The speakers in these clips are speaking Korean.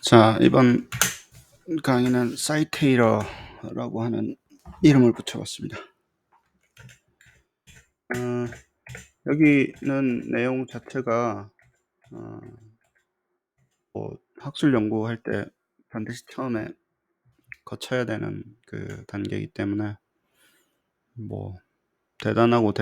자, 이번 강의는 사이테이러라고 하는 이름을 붙여봤습니다. 여기는 내용 자체가 학술 연구할 때 반드시 처음에 거쳐야 되는 그 단계이기 때문에 대단하고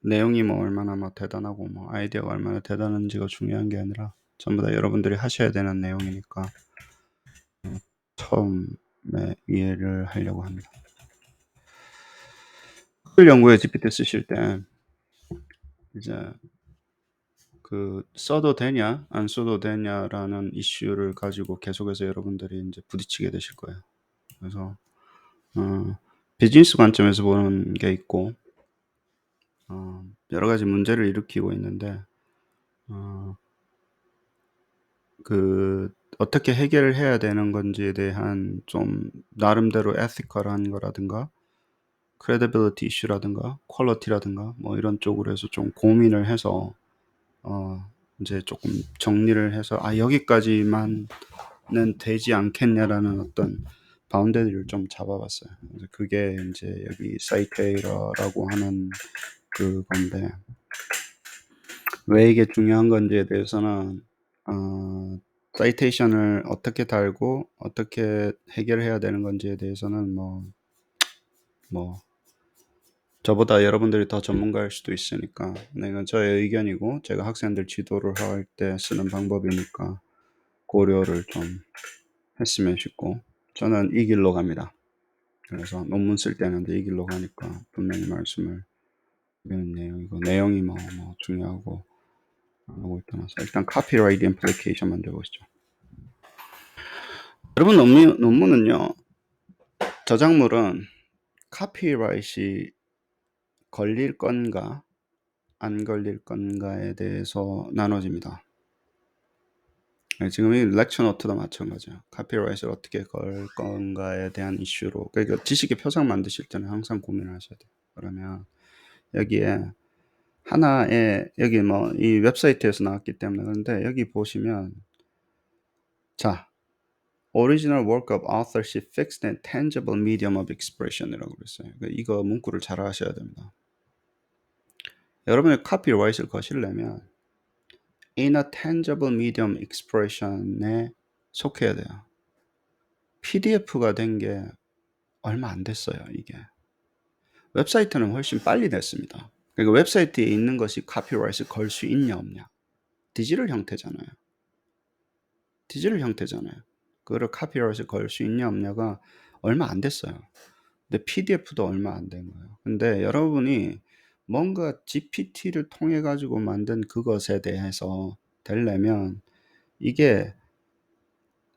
내용이 얼마나 대단하고 아이디어가 얼마나 대단한지가 중요한 게 아니라 전부 다 여러분들이 하셔야 되는 내용이니까 처음에 이해를 하려고 합니다. 학술 연구에 GPT 쓰실 때 이제 써도 되냐 안 써도 되냐라는 이슈를 가지고 계속해서 여러분들이 이제 부딪히게 되실 거예요. 그래서 비즈니스 관점에서 보는 게 있고 여러 가지 문제를 일으키고 있는데 어떻게 해결을 해야 되는 건지에 대한 좀 나름대로 에티컬한 거라든가 크레디빌리티 이슈라든가 퀄리티라든가 이런 쪽으로 해서 좀 고민을 해서 이제 조금 정리를 해서 여기까지만은 되지 않겠냐라는 어떤 바운더리를 좀 잡아봤어요. 그래서 그게 이제 여기 사이테이러라고 하는 건데, 왜 이게 중요한 건지에 대해서는 사이테이션을 어떻게 달고 어떻게 해결해야 되는 건지에 대해서는 저보다 여러분들이 더 전문가일 수도 있으니까, 이건 저의 의견이고 제가 학생들 지도를 할 때 쓰는 방법이니까 고려를 좀 했으면 싶고, 저는 이 길로 갑니다. 그래서 논문 쓸 때는 이 길로 가니까 분명히 말씀을 드리는 내용이고, 내용이 중요하고 하고 떠나서 일단 카피라이트 임플리케이션 먼저 보시죠. 여러분, 논문은요, 저작물은 카피라이트이 걸릴 건가 안 걸릴 건가에 대해서 나눠집니다. 지금 이 렉처 노트도 마찬가지예요. 카피라이트를 어떻게 걸 건가에 대한 이슈로, 그러니까 지식의 표상 만드실 때는 항상 고민을 하셔야 돼요. 그러면 여기에 하나의, 여기 이 웹사이트에서 나왔기 때문에, 그런데 여기 보시면, 자, Original work of authorship fixed and tangible medium of expression이라고 그랬어요. 이거 문구를 잘 하셔야 됩니다. 여러분이 카피라이트를 거시려면 in a tangible medium expression에 속해야 돼요. PDF가 된 게 얼마 안 됐어요, 이게. 웹사이트는 훨씬 빨리 됐습니다. 그러니까 웹사이트에 있는 것이 카피라이트 걸 수 있냐 없냐. 디지털 형태잖아요. 그거를 카피라이트 걸 수 있냐 없냐가 얼마 안 됐어요. 근데 PDF도 얼마 안 된 거예요. 근데 여러분이 뭔가 GPT를 통해 가지고 만든 그것에 대해서 되려면 이게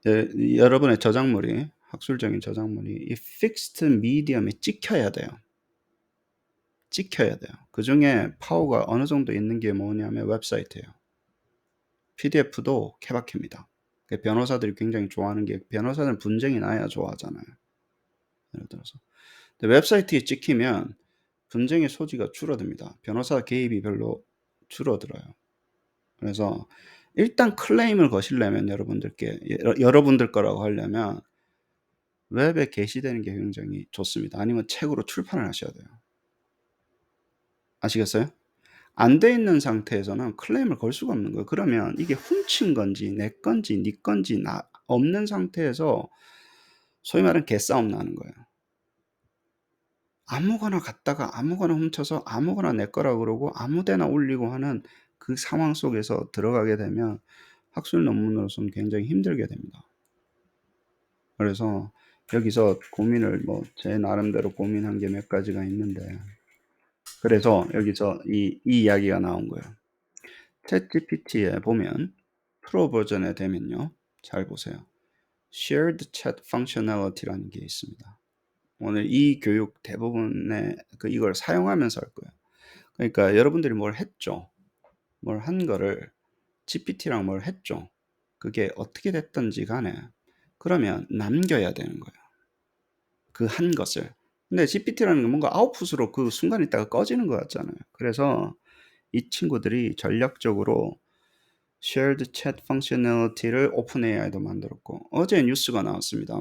여러분의 저작물이, 학술적인 저작물이 이 픽스드 미디엄에 찍혀야 돼요. 그 중에 파워가 어느 정도 있는 게 뭐냐면 웹사이트예요. PDF도 케바케입니다. 변호사들이 굉장히 좋아하는 게, 변호사는 분쟁이 나야 좋아하잖아요. 예를 들어서. 근데 웹사이트에 찍히면 분쟁의 소지가 줄어듭니다. 변호사 개입이 별로 줄어들어요. 그래서 일단 클레임을 거시려면 여러분들 거라고 하려면 웹에 게시되는 게 굉장히 좋습니다. 아니면 책으로 출판을 하셔야 돼요. 아시겠어요? 안 돼 있는 상태에서는 클레임을 걸 수가 없는 거예요. 그러면 이게 훔친 건지 내 건지 네 건지 없는 상태에서 소위 말하는 개싸움 나는 거예요. 아무거나 갖다가 아무거나 훔쳐서 아무거나 내 거라고 그러고 아무데나 올리고 하는 그 상황 속에서 들어가게 되면 학술 논문으로서는 굉장히 힘들게 됩니다. 그래서 여기서 고민을 제 나름대로 고민한 게 몇 가지가 있는데, 그래서 여기서 이 이야기가 나온 거예요. 챗GPT에 보면 프로 버전에 되면요, 잘 보세요. Shared Chat Functionality라는 게 있습니다. 오늘 이 교육 대부분의 이걸 사용하면서 할 거예요. 그러니까 여러분들이 뭘 했죠. 뭘 한 거를 GPT랑 뭘 했죠. 그게 어떻게 됐든지 간에 그러면 남겨야 되는 거예요. 그 한 것을. 근데 GPT라는 건 뭔가 아웃풋으로 그 순간 있다가 꺼지는 것 같잖아요. 그래서 이 친구들이 전략적으로 shared chat functionality를 오픈AI도 만들었고 어제 뉴스가 나왔습니다.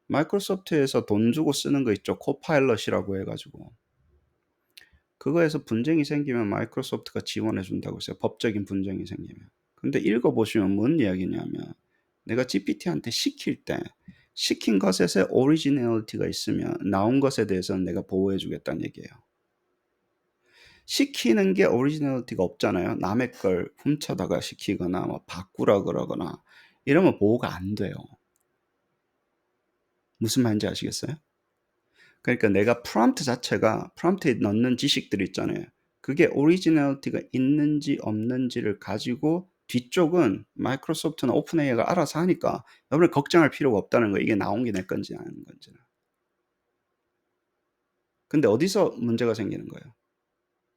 마이크로소프트에서 돈 주고 쓰는 거 있죠. 코파일럿이라고 해가지고 그거에서 분쟁이 생기면 마이크로소프트가 지원해 준다고 했어요. 법적인 분쟁이 생기면. 근데 읽어보시면 뭔 이야기냐면 내가 GPT한테 시킬 때 시킨 것에 오리지널리티가 있으면 나온 것에 대해서는 내가 보호해 주겠다는 얘기예요. 시키는 게 오리지널리티가 없잖아요. 남의 걸 훔쳐다가 시키거나 뭐 바꾸라 그러거나 이러면 보호가 안 돼요. 무슨 말인지 아시겠어요? 그러니까 내가 프롬프트에 넣는 지식들 있잖아요. 그게 오리지널리티가 있는지 없는지를 가지고 뒤쪽은 마이크로소프트나 오픈AI가 알아서 하니까 여러분이 걱정할 필요가 없다는 거예요. 이게 나온 게 내 건지 아닌 건지는. 근데 어디서 문제가 생기는 거예요?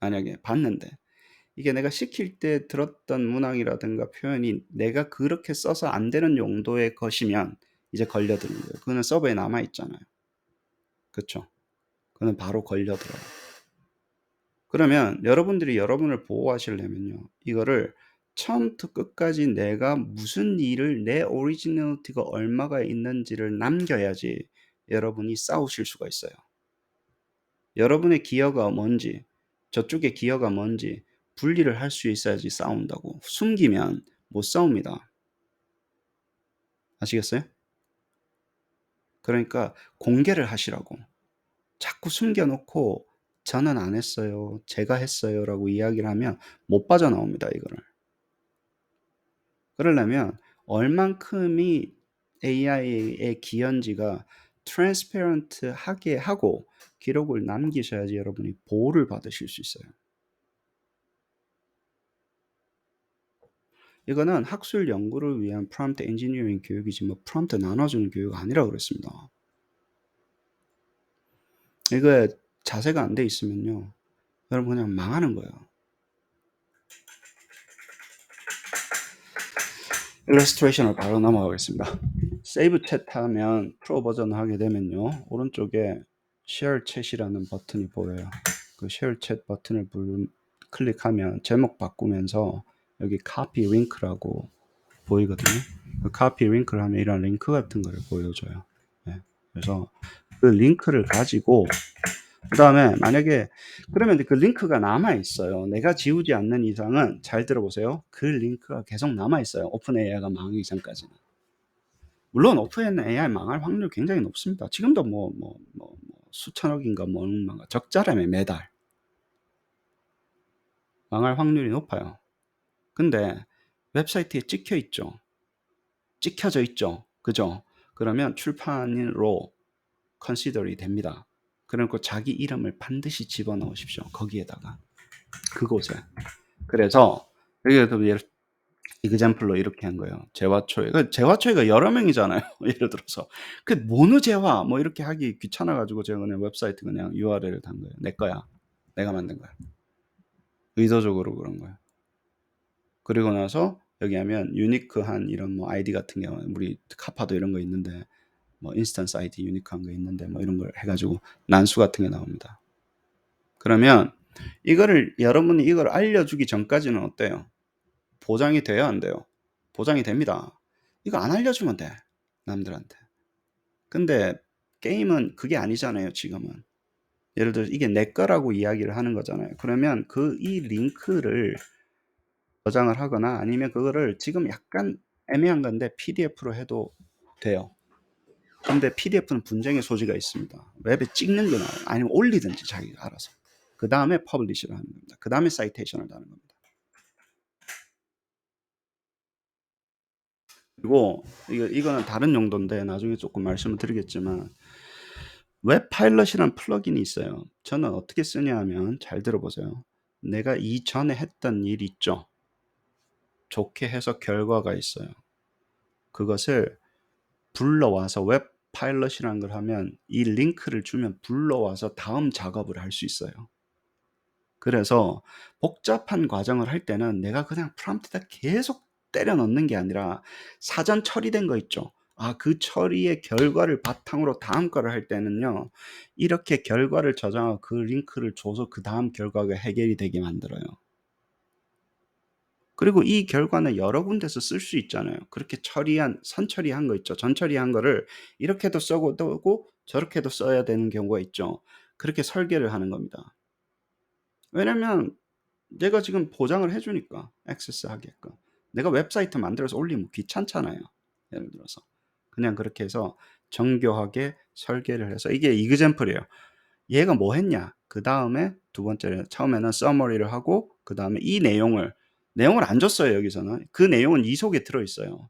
만약에 봤는데 이게 내가 시킬 때 들었던 문항이라든가 표현이 내가 그렇게 써서 안 되는 용도의 것이면 이제 걸려드는 거예요. 그거는 서버에 남아 있잖아요. 그렇죠? 그거는 바로 걸려들어요. 그러면 여러분들이 여러분을 보호하시려면요. 이거를 처음부터 끝까지 내가 무슨 일을 내 오리지널리티가 얼마가 있는지를 남겨야지 여러분이 싸우실 수가 있어요. 여러분의 기여가 뭔지 저쪽의 기여가 뭔지 분리를 할 수 있어야지 싸운다고. 숨기면 못 싸웁니다. 아시겠어요? 그러니까 공개를 하시라고. 자꾸 숨겨놓고 저는 안 했어요. 제가 했어요. 라고 이야기를 하면 못 빠져나옵니다. 이거를. 그러려면 얼만큼이 AI의 기여인지가 트랜스페런트하게 하고 기록을 남기셔야지 여러분이 보호를 받으실 수 있어요. 이거는 학술 연구를 위한 프롬프트 엔지니어링 교육이지 뭐 프롬프트 나눠주는 교육 아니라고 그랬습니다. 이거에 자세가 안 돼 있으면요. 여러분 그냥 망하는 거예요. 일러스트레이션을 바로 넘어가겠습니다. 세이브 챗 하면 프로 버전 하게 되면요. 오른쪽에 쉐어 챗이라는 버튼이 보여요. 그 쉐어 챗 버튼을 클릭하면 제목 바꾸면서 여기 카피 링크라고 보이거든요. 그 카피 링크를 하면 이런 링크 같은 거를 보여줘요. 네. 그래서 그 링크를 가지고 그 다음에 만약에 그러면 그 링크가 남아 있어요. 내가 지우지 않는 이상은 잘 들어보세요. 그 링크가 계속 남아 있어요. 오픈 AI가 망하기 전까지는. 물론 오픈 AI 망할 확률 굉장히 높습니다. 지금도 수천억인가 뭐 얼마가 적자라며 매달 망할 확률이 높아요. 근데 웹사이트에 찍혀 있죠. 찍혀져 있죠. 그죠? 그러면 출판으로 컨시더리 됩니다. 그러니까 자기 이름을 반드시 집어넣으십시오. 거기에다가 그곳에. 그래서 여기에도 이그젬플로 이렇게 한 거예요. 재화초에. 재화초에가 여러 명이잖아요. 예를 들어서 그 모노재화 뭐 이렇게 하기 귀찮아 가지고 제가 그냥 웹사이트 그냥 URL을 단 거예요. 내 거야. 내가 만든 거야. 의도적으로 그런 거예요. 그리고 나서 여기 하면 유니크한 이런 뭐 아이디 같은 경우는 우리 카파도 이런 거 있는데 뭐 인스턴스 아이디 유니크한 거 있는데 뭐 이런 걸 해가지고 난수 같은 게 나옵니다. 그러면 이거를 여러분이 이걸 알려주기 전까지는 어때요? 보장이 돼요, 안 돼요? 보장이 됩니다. 이거 안 알려주면 돼, 남들한테. 근데 게임은 그게 아니잖아요, 지금은. 예를 들어 이게 내 거라고 이야기를 하는 거잖아요. 그러면 이 링크를 저장을 하거나 아니면 그거를 지금 약간 애매한 건데 PDF로 해도 돼요. 근데 PDF는 분쟁의 소지가 있습니다. 웹에 찍는 게 나아요. 아니면 올리든지 자기가 알아서. 그 다음에 퍼블리시를 하는 겁니다. 그 다음에 사이테이션을 다는 겁니다. 그리고 이거는 다른 용도인데 나중에 조금 말씀을 드리겠지만 웹 파일럿이라는 플러긴이 있어요. 저는 어떻게 쓰냐 하면 잘 들어보세요. 내가 이전에 했던 일 있죠. 좋게 해서 결과가 있어요. 그것을 불러와서 웹 파일럿이라는 걸 하면 이 링크를 주면 불러와서 다음 작업을 할 수 있어요. 그래서 복잡한 과정을 할 때는 내가 그냥 프롬프트에다 계속 때려 넣는 게 아니라 사전 처리된 거 있죠. 그 처리의 결과를 바탕으로 다음 거를 할 때는요. 이렇게 결과를 저장하고 그 링크를 줘서 그 다음 결과가 해결이 되게 만들어요. 그리고 이 결과는 여러 군데서 쓸 수 있잖아요. 그렇게 선처리한 거 있죠. 전처리한 거를 이렇게도 써고 고 저렇게도 써야 되는 경우가 있죠. 그렇게 설계를 하는 겁니다. 왜냐면 내가 지금 보장을 해 주니까 액세스하게끔. 내가 웹사이트 만들어서 올리면 귀찮잖아요. 예를 들어서. 그냥 그렇게 해서 정교하게 설계를 해서 이게 이그젬플이에요. 얘가 뭐 했냐? 그다음에 두 번째는 처음에는 서머리를 하고 그다음에 이 내용을 안 줬어요, 여기서는. 그 내용은 이 속에 들어 있어요.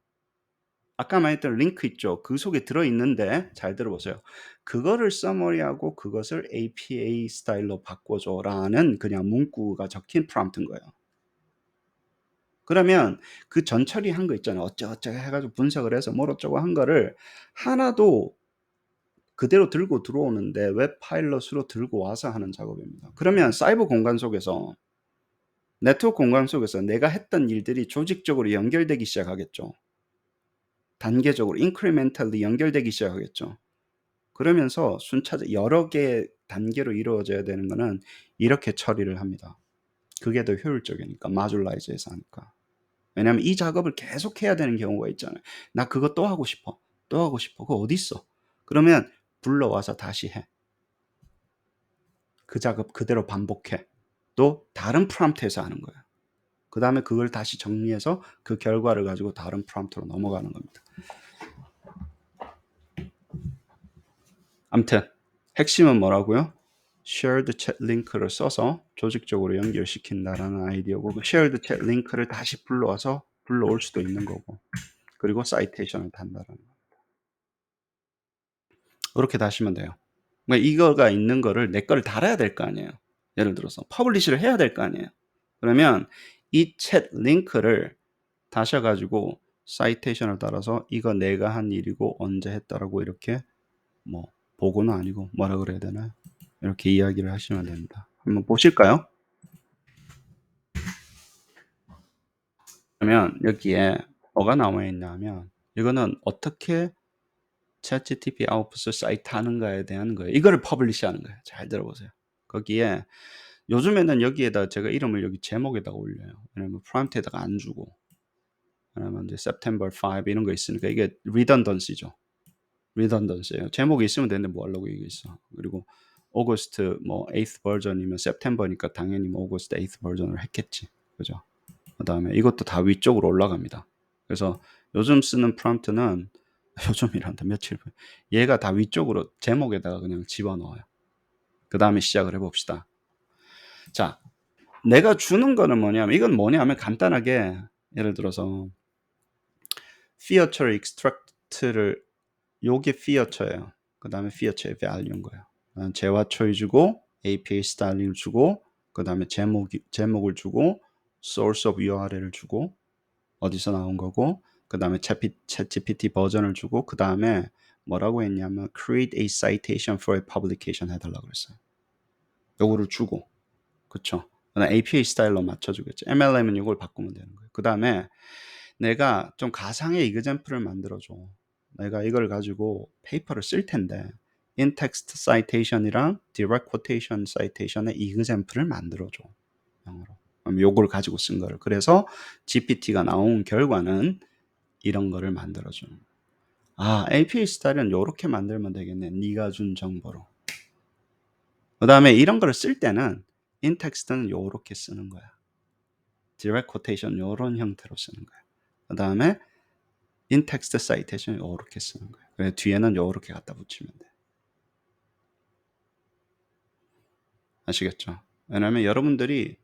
아까 말했던 링크 있죠? 그 속에 들어 있는데 잘 들어보세요. 그거를 서머리하고 그것을 APA 스타일로 바꿔줘라는 그냥 문구가 적힌 프롬프트인 거예요. 그러면 그 전 처리한 거 있잖아요. 어쩌고저쩌고 해가지고 분석을 해서 뭐 어쩌고 한 거를 하나도 그대로 들고 들어오는데 웹 파일럿으로 들고 와서 하는 작업입니다. 그러면 사이버 공간 속에서 네트워크 공간 속에서 내가 했던 일들이 조직적으로 연결되기 시작하겠죠. 단계적으로 인크리멘탈리 연결되기 시작하겠죠. 그러면서 순차적 여러 개의 단계로 이루어져야 되는 거는 이렇게 처리를 합니다. 그게 더 효율적이니까 마듈라이즈해서 하니까. 왜냐하면 이 작업을 계속 해야 되는 경우가 있잖아요. 나 그거 또 하고 싶어. 또 하고 싶어. 그거 어디 있어? 그러면 불러와서 다시 해. 그 작업 그대로 반복해. 또 다른 프롬프트에서 하는 거예요. 그 다음에 그걸 다시 정리해서 그 결과를 가지고 다른 프롬프트로 넘어가는 겁니다. 아무튼 핵심은 뭐라고요? shared chat 링크를 써서 조직적으로 연결시킨다라는 아이디어고 그 shared chat 링크를 다시 불러와서 불러올 수도 있는 거고 그리고 사이테이션을 단다라는 거. 그렇게 다시면 돼요. 그러니까 이거가 있는 거를 내 거를 달아야 될 거 아니에요. 예를 들어서 퍼블리시를 해야 될 거 아니에요. 그러면 이 챗 링크를 다셔가지고 사이테이션을 따라서 이거 내가 한 일이고 언제 했다라고 이렇게 뭐 보고는 아니고 뭐라 그래야 되나요? 이렇게 이야기를 하시면 됩니다. 한번 보실까요? 그러면 여기에 뭐가 나와 있냐면 이거는 어떻게 챗GPT 아웃풋을 사이트 하는가에 대한 거예요. 이거를 퍼블리시 하는 거예요. 잘 들어보세요. 거기에 요즘에는 여기에다 제가 이름을 여기 제목에다가 올려요. 왜냐면 프롬프트에다가 안 주고 왜냐면 이제 September 5 이런 거 있으니까 이게 redundancy죠. redundancy예요. 제목이 있으면 되는데 뭐 하려고 이게 있어. 그리고 August 뭐 8th 버전이면 September니까 당연히 뭐 August 8th 버전을 했겠지. 그죠? 그다음에 이것도 다 위쪽으로 올라갑니다. 그래서 요즘 쓰는 프롬프트는 요즘이란다 며칠 얘가 다 위쪽으로 제목에다가 그냥 집어넣어요. 그 다음에 시작을 해봅시다. 자, 내가 주는 거는 뭐냐면 이건 뭐냐면 간단하게 예를 들어서 feature extract를 요게 feature예요. 그 다음에 feature의 value인 거예요. 재화초이 주고 API 스타일링을 주고 그 다음에 제목을 주고 source of URL을 주고 어디서 나온 거고 그 다음에 챗GPT 버전을 주고 그 다음에 뭐라고 했냐면 create a citation for a publication 해달라고 그랬어요. 요거를 주고 그쵸. API 스타일로 맞춰주겠죠. MLM은 이걸 바꾸면 되는 거예요. 그 다음에 내가 좀 가상의 이그젬플을 만들어줘. 내가 이걸 가지고 페이퍼를 쓸 텐데 in-text citation이랑 direct quotation citation의 이그젬플을 만들어줘. 영어로. 그럼 요걸 가지고 쓴 거를. 그래서 GPT가 나온 결과는 이런 거를 만들어주는. 아, API 스타일은 요렇게 만들면 되겠네. 네가 준 정보로. 그 다음에 이런 거를 쓸 때는 in-text는 요렇게 쓰는 거야. direct quotation 요런 형태로 쓰는 거야. 그 다음에 in-text citation 요렇게 쓰는 거야. 그래서 뒤에는 요렇게 갖다 붙이면 돼. 아시겠죠? 왜냐면 여러분들이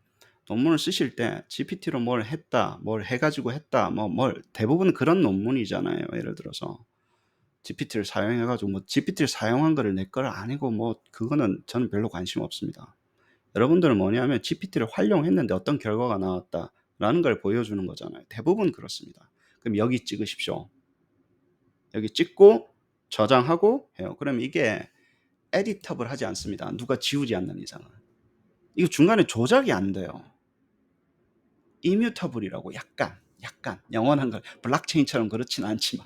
논문을 쓰실 때 GPT로 뭘 했다, 뭘 해가지고 했다, 뭘 대부분 그런 논문이잖아요. 예를 들어서 GPT를 사용해가지고 뭐 GPT를 사용한 거를 내 거를 아니고 뭐 그거는 저는 별로 관심 없습니다. 여러분들은 뭐냐면 GPT를 활용했는데 어떤 결과가 나왔다라는 걸 보여주는 거잖아요. 대부분 그렇습니다. 그럼 여기 찍으십시오. 여기 찍고 저장하고 해요. 그럼 이게 에디터블 하지 않습니다. 누가 지우지 않는 이상은. 이거 중간에 조작이 안 돼요. 이뮤터블이라고 약간 영원한 걸 블록체인처럼 그렇진 않지만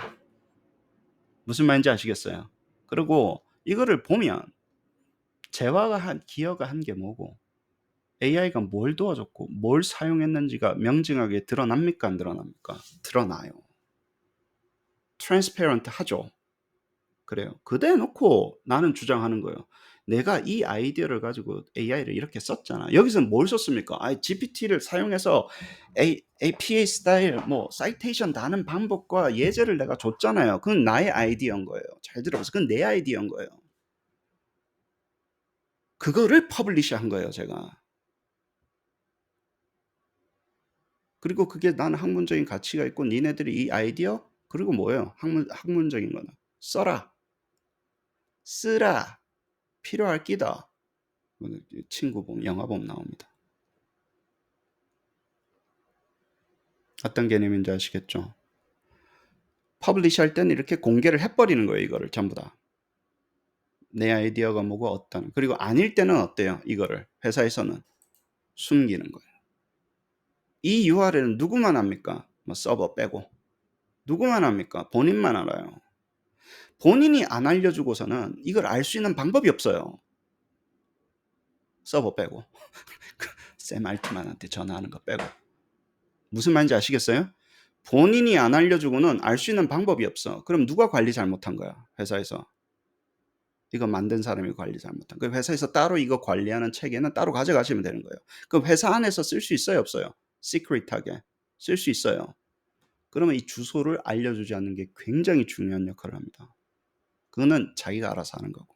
무슨 말인지 아시겠어요? 그리고 이거를 보면 기여가 한 게 뭐고 AI가 뭘 도와줬고 뭘 사용했는지가 명징하게 드러납니까? 안 드러납니까? 드러나요. 트랜스페런트 하죠. 그래요. 그대 놓고 나는 주장하는 거예요. 내가 이 아이디어를 가지고 AI를 이렇게 썼잖아. 여기서는 뭘 썼습니까? GPT를 사용해서 APA 스타일, 뭐 사이테이션 다는 방법과 예제를 내가 줬잖아요. 그건 나의 아이디어인 거예요. 잘 들어보세요. 그건 내 아이디어인 거예요. 그거를 퍼블리시한 거예요, 제가. 그리고 그게 나는 학문적인 가치가 있고 니네들이 이 아이디어 그리고 뭐예요? 학문적인 거는 써라, 쓰라, 필요할 끼다. 친구 보면 영화 보면 나옵니다. 어떤 개념인지 아시겠죠? 퍼블리시 할 때는 이렇게 공개를 해버리는 거예요. 이거를 전부 다. 내 아이디어가 뭐고 어떤. 그리고 아닐 때는 어때요? 이거를 회사에서는 숨기는 거예요. 이 URL은 누구만 합니까? 뭐 서버 빼고. 누구만 합니까? 본인만 알아요. 본인이 안 알려주고서는 이걸 알 수 있는 방법이 없어요. 서버 빼고. 샘 알트만한테 전화하는 거 빼고. 무슨 말인지 아시겠어요? 본인이 안 알려주고는 알 수 있는 방법이 없어. 그럼 누가 관리 잘못한 거야? 회사에서. 이거 만든 사람이 관리 잘못한. 그 회사에서 따로 이거 관리하는 체계는 따로 가져가시면 되는 거예요. 그 회사 안에서 쓸 수 있어요, 없어요? 시크릿하게 쓸 수 있어요. 그러면 이 주소를 알려주지 않는 게 굉장히 중요한 역할을 합니다. 그거는 자기가 알아서 하는 거고.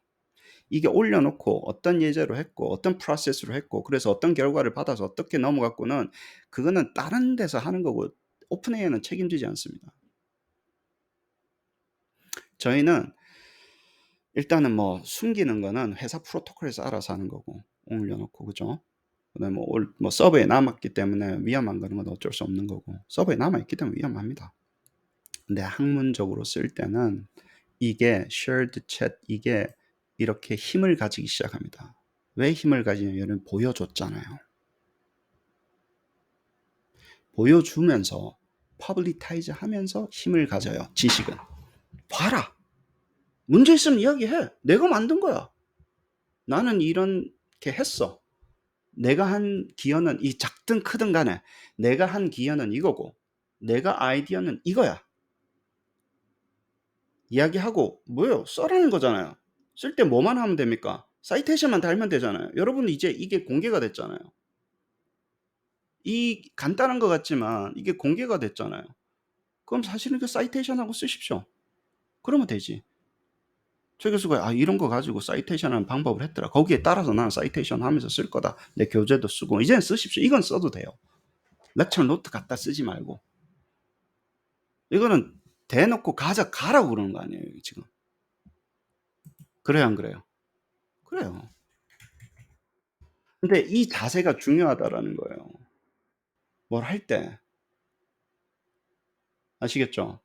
이게 올려놓고 어떤 예제로 했고 어떤 프로세스로 했고 그래서 어떤 결과를 받아서 어떻게 넘어갔고는 그거는 다른 데서 하는 거고 오픈AI는 책임지지 않습니다. 저희는 일단은 뭐 숨기는 거는 회사 프로토콜에서 알아서 하는 거고 올려놓고 그죠? 그다음에 뭐 서버에 남았기 때문에 위험한 거는 어쩔 수 없는 거고 서버에 남아있기 때문에 위험합니다. 근데 학문적으로 쓸 때는 이게 shared chat 이게 이렇게 힘을 가지기 시작합니다. 왜 힘을 가지냐면 보여줬잖아요. 보여주면서 퍼블리타이즈 하면서 힘을 가져요. 지식은. 봐라. 문제 있으면 이야기해. 내가 만든 거야. 나는 이렇게 했어. 내가 한 기여는 이 작든 크든 간에 내가 한 기여는 이거고 내가 아이디어는 이거야. 이야기하고 뭐예요? 써라는 거잖아요. 쓸 때 뭐만 하면 됩니까? 사이테이션만 달면 되잖아요. 여러분 이제 이게 공개가 됐잖아요. 이 간단한 것 같지만 이게 공개가 됐잖아요. 그럼 사실은 그 사이테이션하고 쓰십시오. 그러면 되지. 최 교수가 이런 거 가지고 사이테이션 하는 방법을 했더라. 거기에 따라서 나는 사이테이션 하면서 쓸 거다. 내 교재도 쓰고 이제는 쓰십시오. 이건 써도 돼요. 렉처 노트 갖다 쓰지 말고. 이거는 대놓고 가라고 그러는 거 아니에요, 지금. 그래요, 안 그래요? 그래요. 근데 이 자세가 중요하다라는 거예요. 뭘 할 때. 아시겠죠?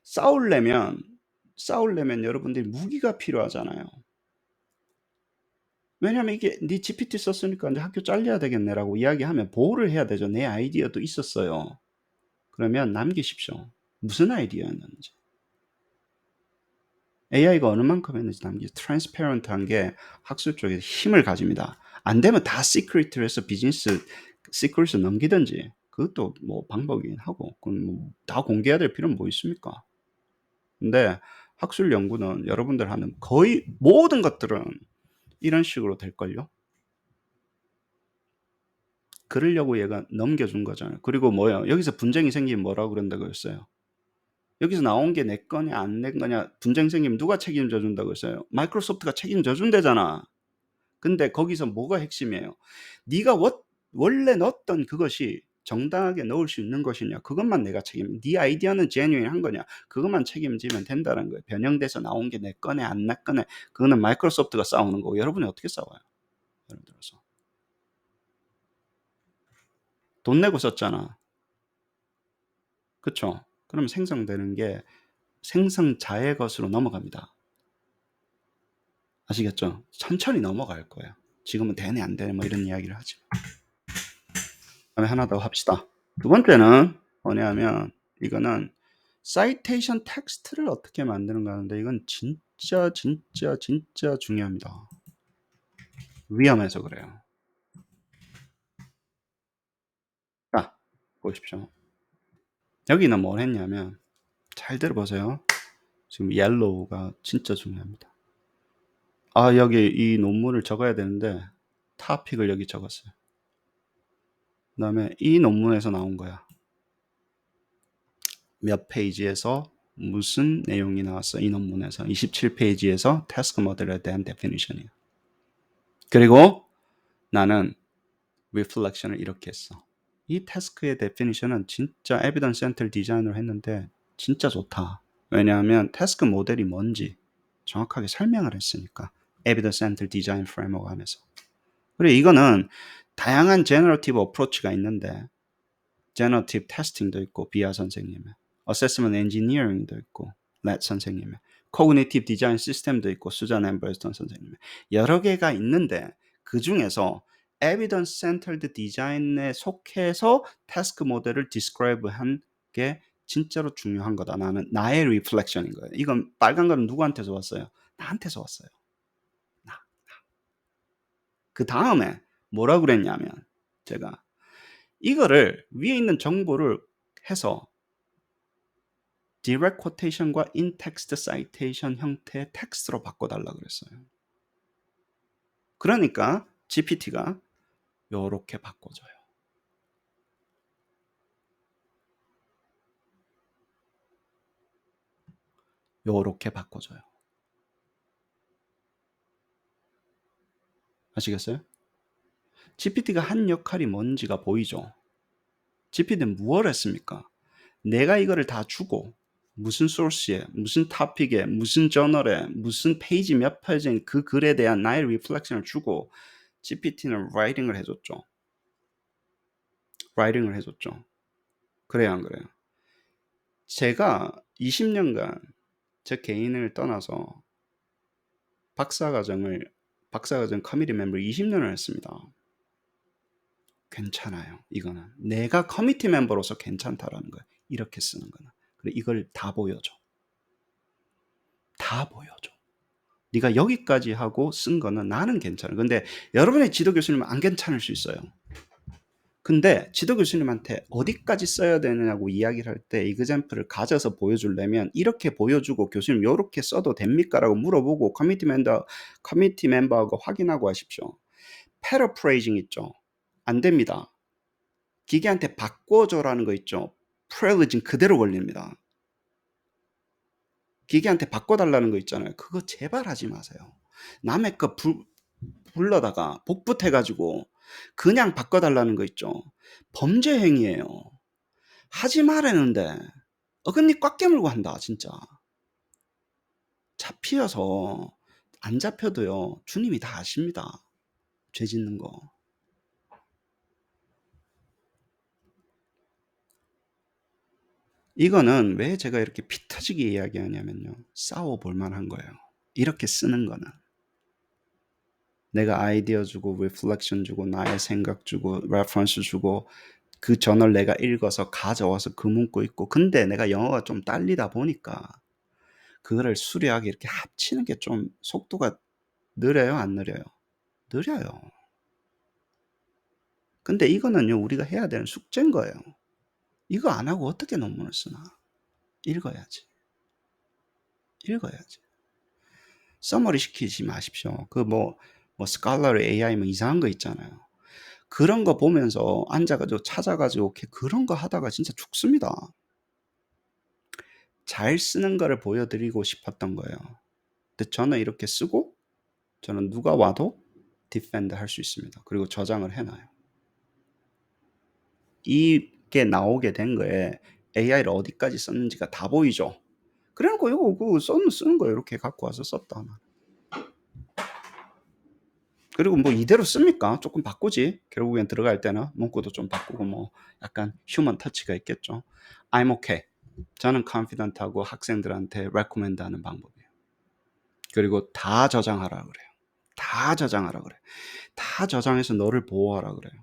싸우려면 여러분들이 무기가 필요하잖아요. 왜냐면 이게 네 GPT 썼으니까 이제 학교 잘려야 되겠네라고 이야기하면 보호를 해야 되죠. 내 아이디어도 있었어요. 그러면 남기십시오. 무슨 아이디어였는지. AI가 어느 만큼 했는지 남기. 트랜스페런트한 게 학술 쪽에 힘을 가집니다. 안 되면 다 시크릿을 해서 비즈니스 시크릿을 넘기든지 그것도 뭐 방법이긴 하고 그건 뭐다 공개해야 될 필요는 뭐 있습니까? 근데 학술 연구는 여러분들 하는 거의 모든 것들은 이런 식으로 될걸요? 그러려고 얘가 넘겨준 거잖아요. 그리고 뭐예요? 여기서 분쟁이 생기면 뭐라고 그런다고 했어요? 여기서 나온 게 내 거냐 안 내 거냐 분쟁 생기면 누가 책임져 준다고 했어요? 마이크로소프트가 책임져 준대잖아. 근데 거기서 뭐가 핵심이에요? 네가 원래 넣었던 그것이 정당하게 넣을 수 있는 것이냐 그것만 내가 네 아이디어는 제뉴인한 거냐 그것만 책임지면 된다는 거예요. 변형돼서 나온 게 내 거네 안 내 거네 그거는 마이크로소프트가 싸우는 거고 여러분이 어떻게 싸워요? 예를 들어서 돈 내고 썼잖아. 그쵸? 그럼 생성되는 게 생성자의 것으로 넘어갑니다. 아시겠죠? 천천히 넘어갈 거예요. 지금은 되네 안 되네 뭐 이런 이야기를 하지. 그다음에 하나 더 합시다. 두 번째는 뭐냐면 이거는 사이테이션 텍스트를 어떻게 만드는가 하는데 이건 진짜 중요합니다. 위험해서 그래요. 보십시오. 여기는 뭘 했냐면 잘 들어보세요. 지금 옐로우가 진짜 중요합니다. 여기 이 논문을 적어야 되는데 토픽을 여기 적었어요. 그다음에 이 논문에서 나온 거야. 몇 페이지에서 무슨 내용이 나왔어? 이 논문에서 27페이지에서 태스크 모델에 대한 데피니션이야. 그리고 나는 리플렉션을 이렇게 했어. 이 태스크의 데피니션은 진짜 에비던스 센터 디자인으로 했는데 진짜 좋다. 왜냐하면 태스크 모델이 뭔지 정확하게 설명을 했으니까. 에비던스 센터 디자인 프레임워크 하면서. 그리고 이거는 다양한 제너러티브 어프로치가 있는데 제너러티브 테스팅도 있고 비아 선생님의 어세스먼트 엔지니어링도 있고 렛 선생님의 코그니티브 디자인 시스템도 있고 수잔 엠버스턴 선생님의 여러 개가 있는데 그 중에서 에비던스 센터드 디자인에 속해서 태스크 모델을 디스크라이브 한 게 진짜로 중요한 거다. 나는 나의 리플렉션인 거예요. 이건 빨간 거는 누구한테서 왔어요? 나한테서 왔어요. 그 다음에 뭐라 그랬냐면 제가 이거를 위에 있는 정보를 해서 direct quotation과 in-text citation 형태의 텍스트로 바꿔달라 그랬어요. 그러니까 GPT가 요렇게 바꿔줘요. 요렇게 바꿔줘요. 아시겠어요? GPT가 한 역할이 뭔지가 보이죠? GPT는 무엇을 했습니까? 내가 이거를 다 주고 무슨 소스에, 무슨 토픽에, 무슨 저널에, 무슨 페이지 몇 페이지인 그 글에 대한 나의 리플렉션을 주고 GPT는 라이팅을 해줬죠. 라이팅을 해줬죠. 그래요, 안 그래요? 제가 20년간 제 개인을 떠나서 박사과정 커미티 멤버 20년을 했습니다. 괜찮아요. 이거는 내가 커미티 멤버로서 괜찮다라는 거예요. 이렇게 쓰는 거는. 그리고 이걸 다 보여줘. 다 보여줘. 네가 여기까지 하고 쓴 거는 나는 괜찮아. 근데 여러분의 지도 교수님은 안 괜찮을 수 있어요. 근데 지도 교수님한테 어디까지 써야 되느냐고 이야기를 할 때 이그젬플을 가져서 보여주려면 이렇게 보여주고 교수님 요렇게 써도 됩니까? 라고 물어보고 커미티 멤버하고 확인하고 하십시오. 패러프레이징 있죠. 안 됩니다. 기계한테 바꿔줘라는 거 있죠. 프레리징 그대로 걸립니다. 기계한테 바꿔달라는 거 있잖아요. 그거 제발 하지 마세요. 남의 거 불러다가 복붙해가지고 그냥 바꿔달라는 거 있죠. 범죄 행위예요. 하지 말라는데 어금니 꽉 깨물고 한다 진짜. 잡히어서 안 잡혀도요. 주님이 다 아십니다. 죄 짓는 거. 이거는 왜 제가 이렇게 피 터지게 이야기하냐면요. 싸워볼 만한 거예요. 이렇게 쓰는 거는. 내가 아이디어 주고 리플렉션 주고 나의 생각 주고 레퍼런스 주고 그 저널 내가 읽어서 가져와서 그 문구 읽고 근데 내가 영어가 좀 딸리다 보니까 그거를 수려하게 이렇게 합치는 게 좀 속도가 느려요? 안 느려요? 느려요. 근데 이거는요 우리가 해야 되는 숙제인 거예요. 이거 안 하고 어떻게 논문을 쓰나? 읽어야지. 읽어야지. 서머리 시키지 마십시오. 그 뭐 스칼라리 AI 뭐 이상한 거 있잖아요. 그런 거 보면서 앉아가지고 찾아가지고 그런 거 하다가 진짜 죽습니다. 잘 쓰는 거를 보여드리고 싶었던 거예요. 근데 저는 이렇게 쓰고 저는 누가 와도 디펜드 할 수 있습니다. 그리고 저장을 해놔요. 이게 나오게 된 거에 AI를 어디까지 썼는지가 다 보이죠. 그래놓고 이거 그거 쓰는 거 이렇게 갖고 와서 썼다. 그리고 뭐 이대로 씁니까? 조금 바꾸지. 결국엔 들어갈 때는 문구도 좀 바꾸고 뭐 약간 휴먼 터치가 있겠죠. I'm okay. 저는 confident하고 학생들한테 recommend 하는 방법이에요. 그리고 다 저장하라 그래요. 다 저장하라 그래요. 다 저장해서 너를 보호하라 그래요.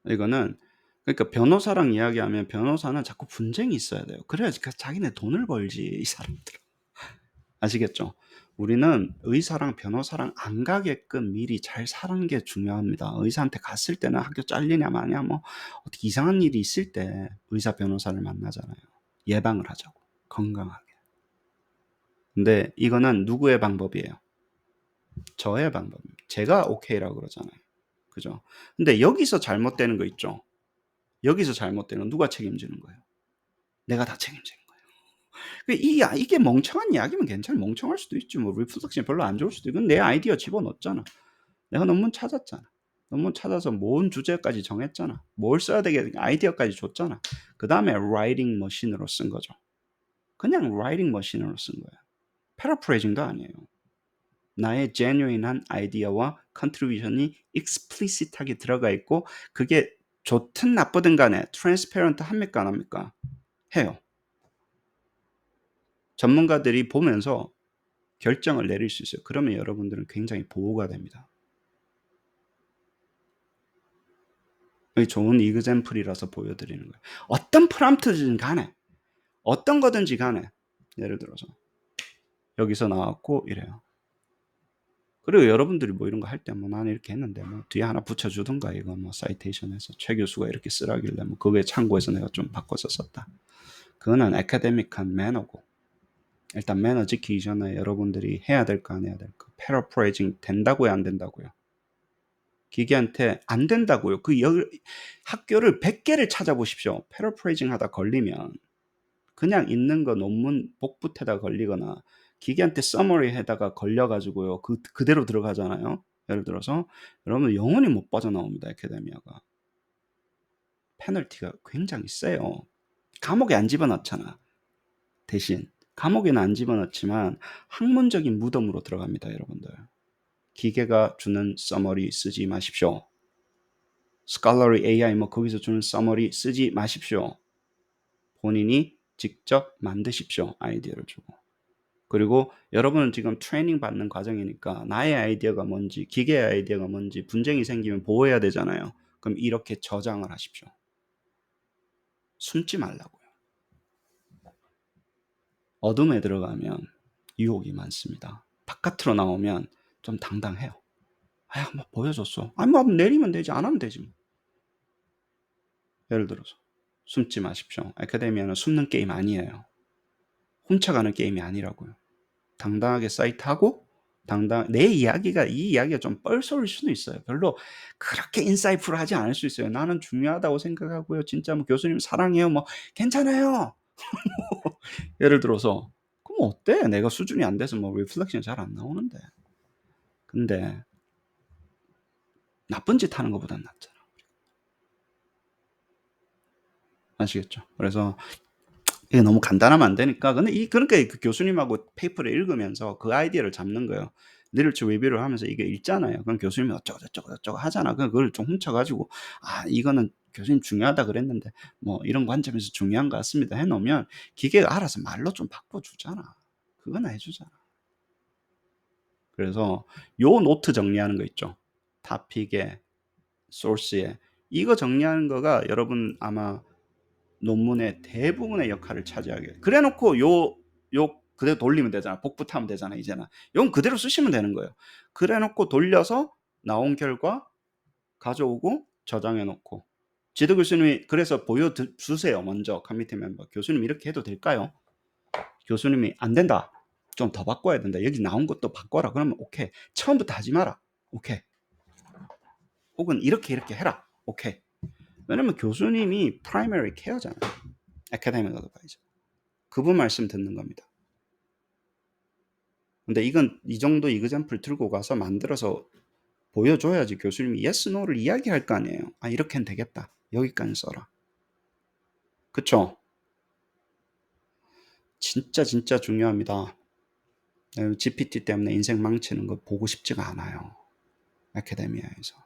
이거는 그러니까 변호사랑 이야기하면 변호사는 자꾸 분쟁이 있어야 돼요. 그래야지 자기네 돈을 벌지 이 사람들은. 아시겠죠? 우리는 의사랑 변호사랑 안 가게끔 미리 잘 사는 게 중요합니다. 의사한테 갔을 때는 학교 잘리냐 마냐 뭐 어떻게 이상한 일이 있을 때 의사 변호사를 만나잖아요. 예방을 하자고. 건강하게. 근데 이거는 누구의 방법이에요? 저의 방법입니다. 제가 오케이라고 그러잖아요. 그죠? 근데 여기서 잘못되는 거 있죠? 여기서 잘못되는 건 누가 책임지는 거예요? 내가 다 책임지는 거예요. 이게 멍청한 이야기면 괜찮아. 멍청할 수도 있지. 뭐 리플렉션 별로 안 좋을 수도 있고. 내 아이디어 집어넣었잖아. 내가 논문 찾았잖아. 논문 찾아서 뭔 주제까지 정했잖아. 뭘 써야 되겠 아이디어까지 줬잖아. 그 다음에 라이팅 머신으로 쓴 거죠. 그냥 라이팅 머신으로 쓴 거예요. 패러프레이징도 아니에요. 나의 genuine한 아이디어와 컨트리뷰션이 explicit하게 들어가 있고 그게 좋든 나쁘든 간에 transparent 합니까 안 합니까? 해요. 전문가들이 보면서 결정을 내릴 수 있어요. 그러면 여러분들은 굉장히 보호가 됩니다. 좋은 이그젬플이라서 보여드리는 거예요. 어떤 프롬프트든 간에 어떤 거든지 간에 예를 들어서 여기서 나왔고 이래요. 그리고 여러분들이 뭐 이런 거 할 때 뭐 나는 이렇게 했는데 뭐 뒤에 하나 붙여주든가 이거 뭐 사이테이션에서 최 교수가 이렇게 쓰라길래 뭐 그거에 참고해서 내가 좀 바꿔서 썼다. 그거는 아카데믹한 매너고 일단 매너 지키기 전에 여러분들이 해야 될 거 안 해야 될 거. 패러프레이징 된다고요 안 된다고요? 기계한테 안 된다고요. 학교를 100개를 찾아보십시오. 패러프레이징 하다 걸리면 그냥 있는 거 논문 복붙에다 걸리거나 기계한테 서머리 해다가 걸려가지고요. 그대로 들어가잖아요. 예를 들어서 여러분 영원히 못 빠져나옵니다. 아카데미아가. 페널티가 굉장히 세요. 감옥에 안 집어넣잖아. 대신 감옥에는 안 집어넣지만 학문적인 무덤으로 들어갑니다. 여러분들. 기계가 주는 서머리 쓰지 마십시오. 스칼러리 AI 뭐 거기서 주는 서머리 쓰지 마십시오. 본인이 직접 만드십시오. 아이디어를 주고. 그리고 여러분은 지금 트레이닝 받는 과정이니까 나의 아이디어가 뭔지 기계의 아이디어가 뭔지 분쟁이 생기면 보호해야 되잖아요. 그럼 이렇게 저장을 하십시오. 숨지 말라고요. 어둠에 들어가면 유혹이 많습니다. 바깥으로 나오면 좀 당당해요. 아, 뭐 보여줬어. 아니 뭐 내리면 되지 안 하면 되지. 뭐. 예를 들어서 숨지 마십시오. 아카데미아는 숨는 게임 아니에요. 훔쳐가는 게임이 아니라고요. 당당하게 사이트하고 내 이야기가 이 이야기가 좀 뻘소리일 수도 있어요. 별로 그렇게 인사이트풀하지 않을 수 있어요. 나는 중요하다고 생각하고요. 진짜 뭐 교수님 사랑해요. 뭐 괜찮아요. 예를 들어서 그럼 어때? 내가 수준이 안 돼서 뭐 리플렉션 잘 안 나오는데. 근데 나쁜 짓 하는 것보단 낫잖아. 아시겠죠? 그래서 이게 너무 간단하면 안 되니까. 근데 그러니까 그 교수님하고 페이퍼를 읽으면서 그 아이디어를 잡는 거예요. 리터처 리뷰를 하면서 이게 읽잖아요. 그럼 교수님이 어쩌고 하잖아. 그걸 좀 훔쳐가지고, 아, 이거는 교수님 중요하다 그랬는데, 뭐, 이런 관점에서 중요한 것 같습니다. 해놓으면 기계가 알아서 말로 좀 바꿔주잖아. 그거나 해주잖아. 그래서 요 노트 정리하는 거 있죠. 타픽에, 소스에. 이거 정리하는 거가 여러분 아마 논문의 대부분의 역할을 차지하게. 그래 놓고 그대로 돌리면 되잖아. 복붙하면 되잖아, 이제는. 이건 그대로 쓰시면 되는 거예요. 그래 놓고 돌려서 나온 결과 가져오고 저장해 놓고. 지도 교수님이 그래서 보여주세요. 먼저 커미티 멤버. 교수님 이렇게 해도 될까요? 교수님이 안 된다. 좀 더 바꿔야 된다. 여기 나온 것도 바꿔라. 그러면 오케이. 처음부터 하지 마라. 오케이. 혹은 이렇게 해라. 오케이. 왜냐면 교수님이 프라이머리 케어잖아요. 아카데믹 어드바이저. 그분 말씀 듣는 겁니다. 근데 이건 이 정도 이그젬플 들고 가서 만들어서 보여줘야지 교수님이 yes, no를 이야기할 거 아니에요. 아, 이렇게는 되겠다. 여기까지 써라. 그쵸? 진짜 중요합니다. GPT 때문에 인생 망치는 거 보고 싶지가 않아요. 아카데미아에서.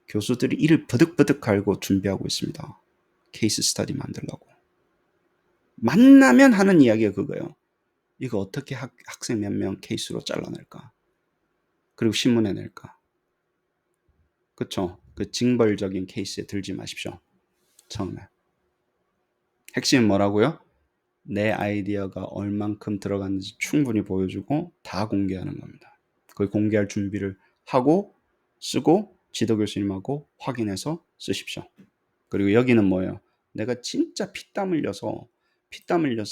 교수들이 이를 버득버득 갈고 준비하고 있습니다. 케이스 스터디 만들려고. 만나면 하는 이야기가 그거예요. 이거 어떻게 학생 몇 명 케이스로 잘라낼까? 그리고 신문에 낼까? 그쵸? 그 징벌적인 케이스에 들지 마십시오. 처음에. 핵심은 뭐라고요? 내 아이디어가 얼만큼 들어갔는지 충분히 보여주고 다 공개하는 겁니다. 거의 공개할 준비를 하고 쓰고 지도 교수님하고 확인해서 쓰십시오. 그리고 여기는 뭐예요? 내가 진짜 피땀 흘려서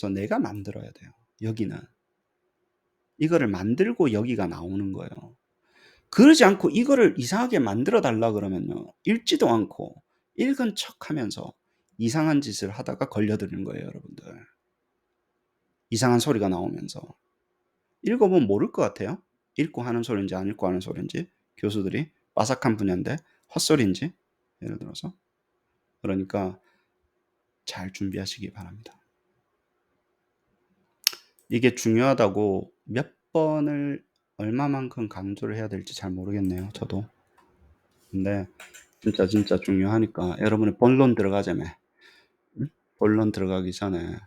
내가 만들어야 돼요. 여기는 이거를 만들고 여기가 나오는 거예요. 그러지 않고 이거를 이상하게 만들어 달라 그러면요, 읽지도 않고 읽은 척하면서 이상한 짓을 하다가 걸려드는 거예요, 여러분들. 이상한 소리가 나오면서. 읽어보면 모를 것 같아요. 읽고 하는 소리인지 안 읽고 하는 소리인지, 교수들이 빠삭한 분야인데 헛소리인지, 예를 들어서. 그러니까 잘 준비하시기 바랍니다. 이게 중요하다고 몇 번을 얼마만큼 강조를 해야 될지 잘 모르겠네요, 저도. 근데 진짜 중요하니까 여러분의 본론 들어가자며, 응? 본론 들어가기 전에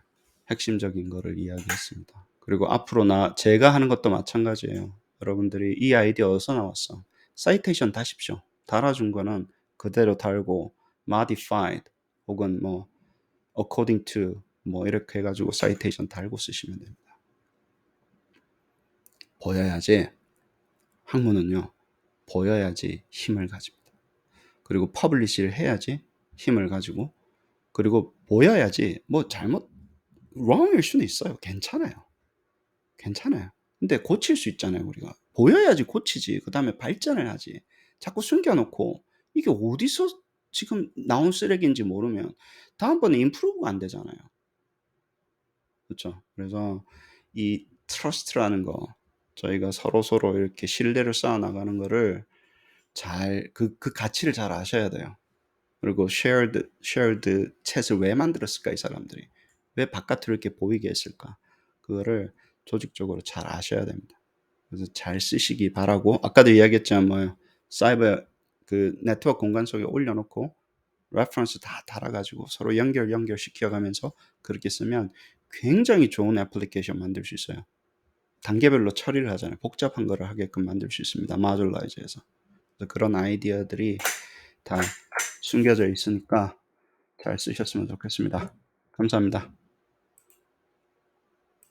핵심적인 거를 이야기했습니다. 그리고 앞으로 제가 하는 것도 마찬가지예요. 여러분들이 이 아이디어 어디서 나왔어? 사이테이션 다십시오. 달아준 거는 그대로 달고 modified 혹은 뭐 according to 뭐 이렇게 해가지고 사이테이션 달고 쓰시면 됩니다. 보여야지, 학문은요, 보여야지 힘을 가집니다. 그리고 퍼블리시를 해야지 힘을 가지고, 그리고 보여야지 뭐 잘못 wrong일 수는 있어요. 괜찮아요. 근데 고칠 수 있잖아요, 우리가. 보여야지 고치지. 그 다음에 발전을 하지. 자꾸 숨겨놓고 이게 어디서 지금 나온 쓰레기인지 모르면 다음번에 임프루브가 안 되잖아요. 그렇죠? 그래서 이 트러스트라는 거, 저희가 서로 이렇게 신뢰를 쌓아 나가는 거를 그 가치를 잘 아셔야 돼요. 그리고 shared chat을 왜 만들었을까, 이 사람들이. 왜 바깥으로 이렇게 보이게 했을까? 그거를 조직적으로 잘 아셔야 됩니다. 그래서 잘 쓰시기 바라고, 아까도 이야기했지만 뭐예요? 사이버 그 네트워크 공간 속에 올려놓고 레퍼런스 다 달아가지고 서로 연결시켜가면서 그렇게 쓰면 굉장히 좋은 애플리케이션 만들 수 있어요. 단계별로 처리를 하잖아요. 복잡한 거를 하게끔 만들 수 있습니다. 마듈라이즈해서. 그런 아이디어들이 다 숨겨져 있으니까 잘 쓰셨으면 좋겠습니다. 감사합니다.